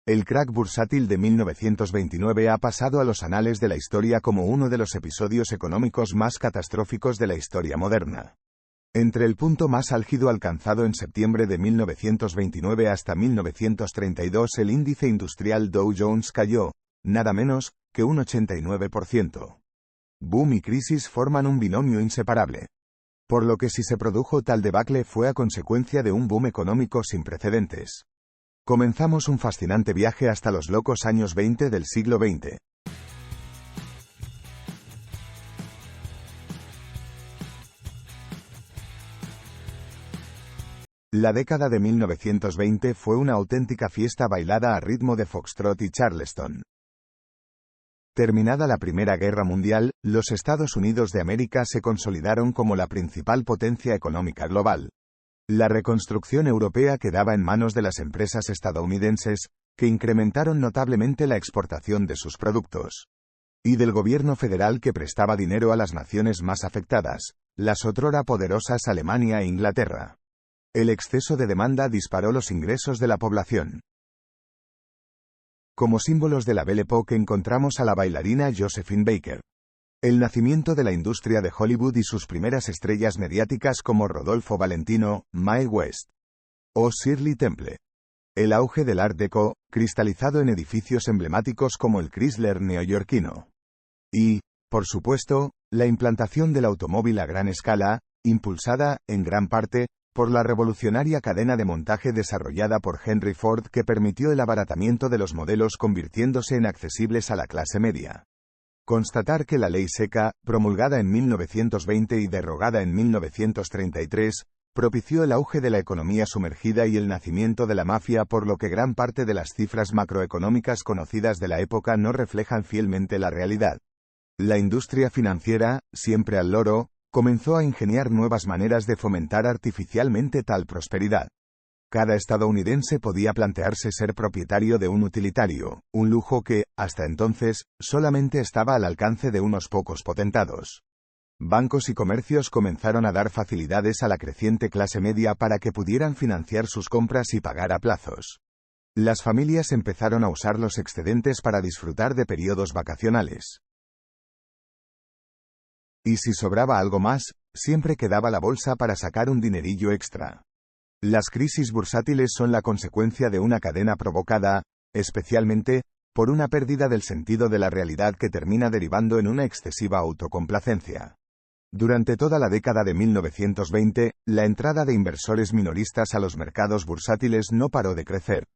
El crack bursátil de 1929 ha pasado a los anales de la historia como uno de los episodios económicos más catastróficos de la historia moderna. Entre el punto más álgido alcanzado en septiembre de 1929 hasta 1932, el índice industrial Dow Jones cayó, nada menos, que un 89%. Boom y crisis forman un binomio inseparable. Por lo que si se produjo tal debacle fue a consecuencia de un boom económico sin precedentes. Comenzamos un fascinante viaje hasta los locos años 20 del siglo XX. La década de 1920 fue una auténtica fiesta bailada a ritmo de foxtrot y charleston. Terminada la Primera Guerra Mundial, los Estados Unidos de América se consolidaron como la principal potencia económica global. La reconstrucción europea quedaba en manos de las empresas estadounidenses, que incrementaron notablemente la exportación de sus productos. Y del gobierno federal que prestaba dinero a las naciones más afectadas, las otrora poderosas Alemania e Inglaterra. El exceso de demanda disparó los ingresos de la población. Como símbolos de la Belle Époque encontramos a la bailarina Josephine Baker. El nacimiento de la industria de Hollywood y sus primeras estrellas mediáticas como Rodolfo Valentino, Mae West o Shirley Temple. El auge del Art Deco, cristalizado en edificios emblemáticos como el Chrysler neoyorquino. Y, por supuesto, la implantación del automóvil a gran escala, impulsada, en gran parte, por la revolucionaria cadena de montaje desarrollada por Henry Ford que permitió el abaratamiento de los modelos convirtiéndose en accesibles a la clase media. Constatar que la ley seca, promulgada en 1920 y derogada en 1933, propició el auge de la economía sumergida y el nacimiento de la mafia, por lo que gran parte de las cifras macroeconómicas conocidas de la época no reflejan fielmente la realidad. La industria financiera, siempre al loro, comenzó a ingeniar nuevas maneras de fomentar artificialmente tal prosperidad. Cada estadounidense podía plantearse ser propietario de un utilitario, un lujo que, hasta entonces, solamente estaba al alcance de unos pocos potentados. Bancos y comercios comenzaron a dar facilidades a la creciente clase media para que pudieran financiar sus compras y pagar a plazos. Las familias empezaron a usar los excedentes para disfrutar de periodos vacacionales. Y si sobraba algo más, siempre quedaba la bolsa para sacar un dinerillo extra. Las crisis bursátiles son la consecuencia de una cadena provocada, especialmente, por una pérdida del sentido de la realidad que termina derivando en una excesiva autocomplacencia. Durante toda la década de 1920, la entrada de inversores minoristas a los mercados bursátiles no paró de crecer.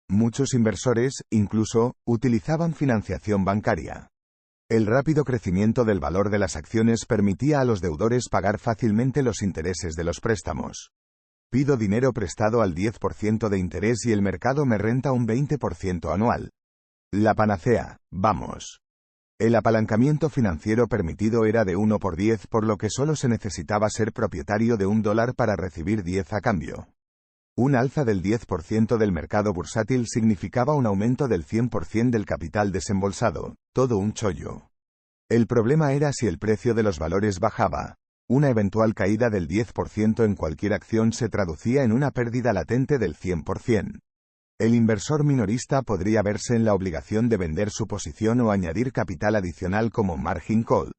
Muchos inversores, incluso, utilizaban financiación bancaria. El rápido crecimiento del valor de las acciones permitía a los deudores pagar fácilmente los intereses de los préstamos. Pido dinero prestado al 10% de interés y el mercado me renta un 20% anual. La panacea, vamos. El apalancamiento financiero permitido era de 1 por 10, por lo que solo se necesitaba ser propietario de $1 para recibir 10 a cambio. Un alza del 10% del mercado bursátil significaba un aumento del 100% del capital desembolsado, todo un chollo. El problema era si el precio de los valores bajaba. Una eventual caída del 10% en cualquier acción se traducía en una pérdida latente del 100%. El inversor minorista podría verse en la obligación de vender su posición o añadir capital adicional como margin call.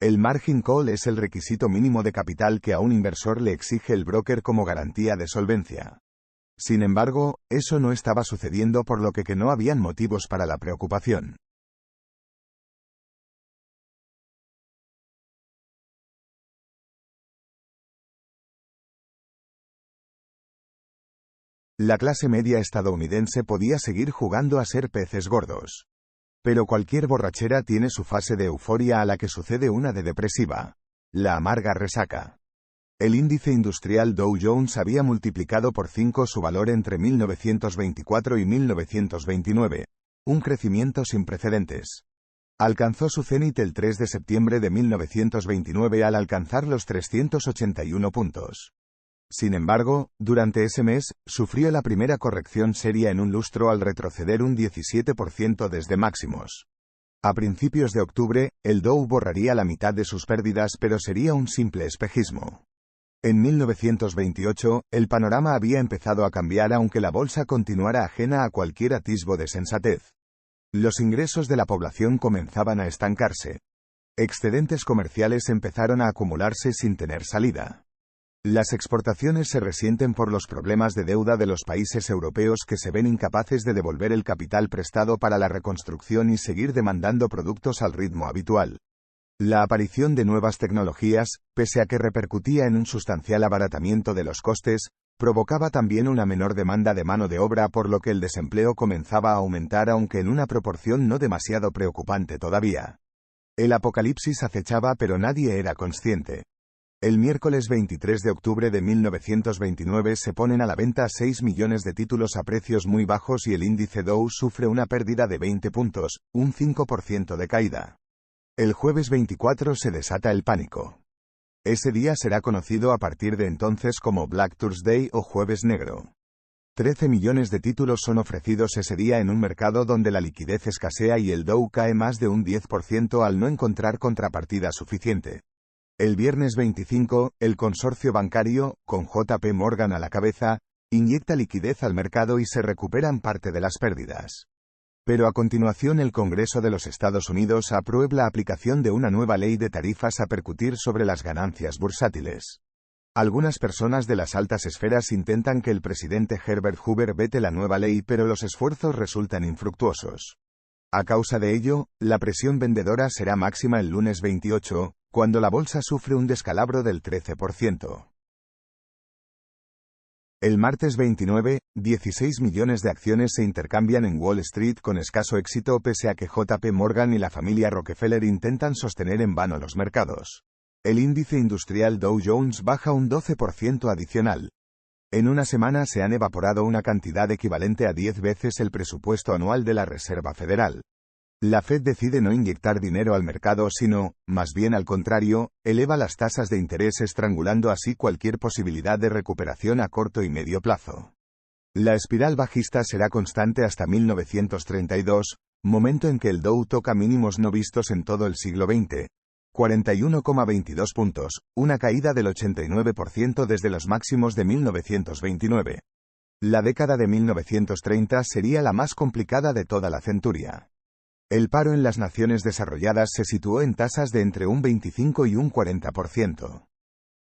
El margin call es el requisito mínimo de capital que a un inversor le exige el broker como garantía de solvencia. Sin embargo, eso no estaba sucediendo, por lo que no habían motivos para la preocupación. La clase media estadounidense podía seguir jugando a ser peces gordos. Pero cualquier borrachera tiene su fase de euforia a la que sucede una de depresiva. La amarga resaca. El índice industrial Dow Jones había multiplicado por 5 su valor entre 1924 y 1929, un crecimiento sin precedentes. Alcanzó su cenit el 3 de septiembre de 1929 al alcanzar los 381 puntos. Sin embargo, durante ese mes, sufrió la primera corrección seria en un lustro al retroceder un 17% desde máximos. A principios de octubre, el Dow borraría la mitad de sus pérdidas, pero sería un simple espejismo. En 1928, el panorama había empezado a cambiar aunque la bolsa continuara ajena a cualquier atisbo de sensatez. Los ingresos de la población comenzaban a estancarse. Excedentes comerciales empezaron a acumularse sin tener salida. Las exportaciones se resienten por los problemas de deuda de los países europeos que se ven incapaces de devolver el capital prestado para la reconstrucción y seguir demandando productos al ritmo habitual. La aparición de nuevas tecnologías, pese a que repercutía en un sustancial abaratamiento de los costes, provocaba también una menor demanda de mano de obra, por lo que el desempleo comenzaba a aumentar, aunque en una proporción no demasiado preocupante todavía. El apocalipsis acechaba, pero nadie era consciente. El miércoles 23 de octubre de 1929 se ponen a la venta 6 millones de títulos a precios muy bajos y el índice Dow sufre una pérdida de 20 puntos, un 5% de caída. El jueves 24 se desata el pánico. Ese día será conocido a partir de entonces como Black Thursday o Jueves Negro. 13 millones de títulos son ofrecidos ese día en un mercado donde la liquidez escasea y el Dow cae más de un 10% al no encontrar contrapartida suficiente. El viernes 25, el consorcio bancario, con JP Morgan a la cabeza, inyecta liquidez al mercado y se recuperan parte de las pérdidas. Pero a continuación el Congreso de los Estados Unidos aprueba la aplicación de una nueva ley de tarifas a percutir sobre las ganancias bursátiles. Algunas personas de las altas esferas intentan que el presidente Herbert Hoover vete la nueva ley, pero los esfuerzos resultan infructuosos. A causa de ello, la presión vendedora será máxima el lunes 28, cuando la bolsa sufre un descalabro del 13%. El martes 29, 16 millones de acciones se intercambian en Wall Street con escaso éxito, pese a que JP Morgan y la familia Rockefeller intentan sostener en vano los mercados. El índice industrial Dow Jones baja un 12% adicional. En una semana se han evaporado una cantidad equivalente a 10 veces el presupuesto anual de la Reserva Federal. La Fed decide no inyectar dinero al mercado, sino, más bien al contrario, eleva las tasas de interés, estrangulando así cualquier posibilidad de recuperación a corto y medio plazo. La espiral bajista será constante hasta 1932, momento en que el Dow toca mínimos no vistos en todo el siglo XX. 41,22 puntos, una caída del 89% desde los máximos de 1929. La década de 1930 sería la más complicada de toda la centuria. El paro en las naciones desarrolladas se situó en tasas de entre un 25 y un 40%.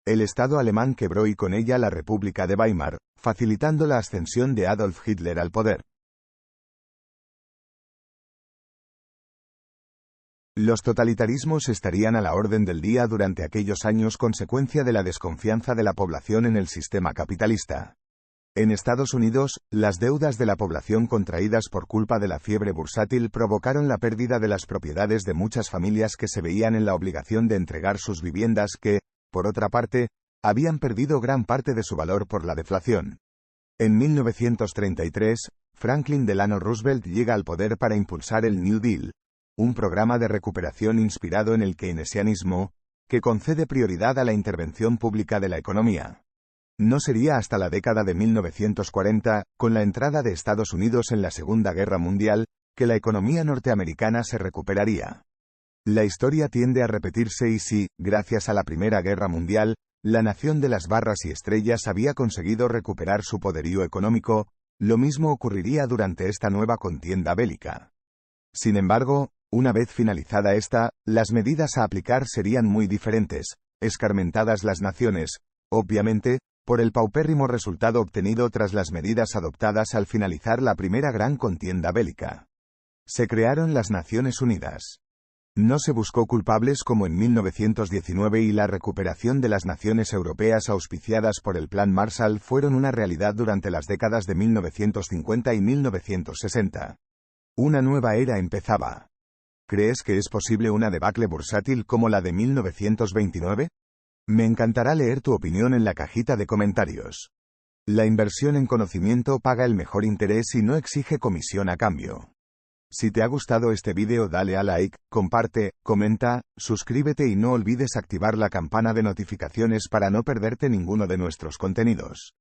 El Estado alemán quebró y con ella la República de Weimar, facilitando la ascensión de Adolf Hitler al poder. Los totalitarismos estarían a la orden del día durante aquellos años, consecuencia de la desconfianza de la población en el sistema capitalista. En Estados Unidos, las deudas de la población contraídas por culpa de la fiebre bursátil provocaron la pérdida de las propiedades de muchas familias que se veían en la obligación de entregar sus viviendas que, por otra parte, habían perdido gran parte de su valor por la deflación. En 1933, Franklin Delano Roosevelt llega al poder para impulsar el New Deal, un programa de recuperación inspirado en el keynesianismo, que concede prioridad a la intervención pública de la economía. No sería hasta la década de 1940, con la entrada de Estados Unidos en la Segunda Guerra Mundial, que la economía norteamericana se recuperaría. La historia tiende a repetirse y si, gracias a la Primera Guerra Mundial, la nación de las barras y estrellas había conseguido recuperar su poderío económico, lo mismo ocurriría durante esta nueva contienda bélica. Sin embargo, una vez finalizada esta, las medidas a aplicar serían muy diferentes, escarmentadas las naciones, obviamente, por el paupérrimo resultado obtenido tras las medidas adoptadas al finalizar la primera gran contienda bélica. Se crearon las Naciones Unidas. No se buscó culpables como en 1919 y la recuperación de las naciones europeas auspiciadas por el Plan Marshall fueron una realidad durante las décadas de 1950 y 1960. Una nueva era empezaba. ¿Crees que es posible una debacle bursátil como la de 1929? Me encantará leer tu opinión en la cajita de comentarios. La inversión en conocimiento paga el mejor interés y no exige comisión a cambio. Si te ha gustado este vídeo, dale a like, comparte, comenta, suscríbete y no olvides activar la campana de notificaciones para no perderte ninguno de nuestros contenidos.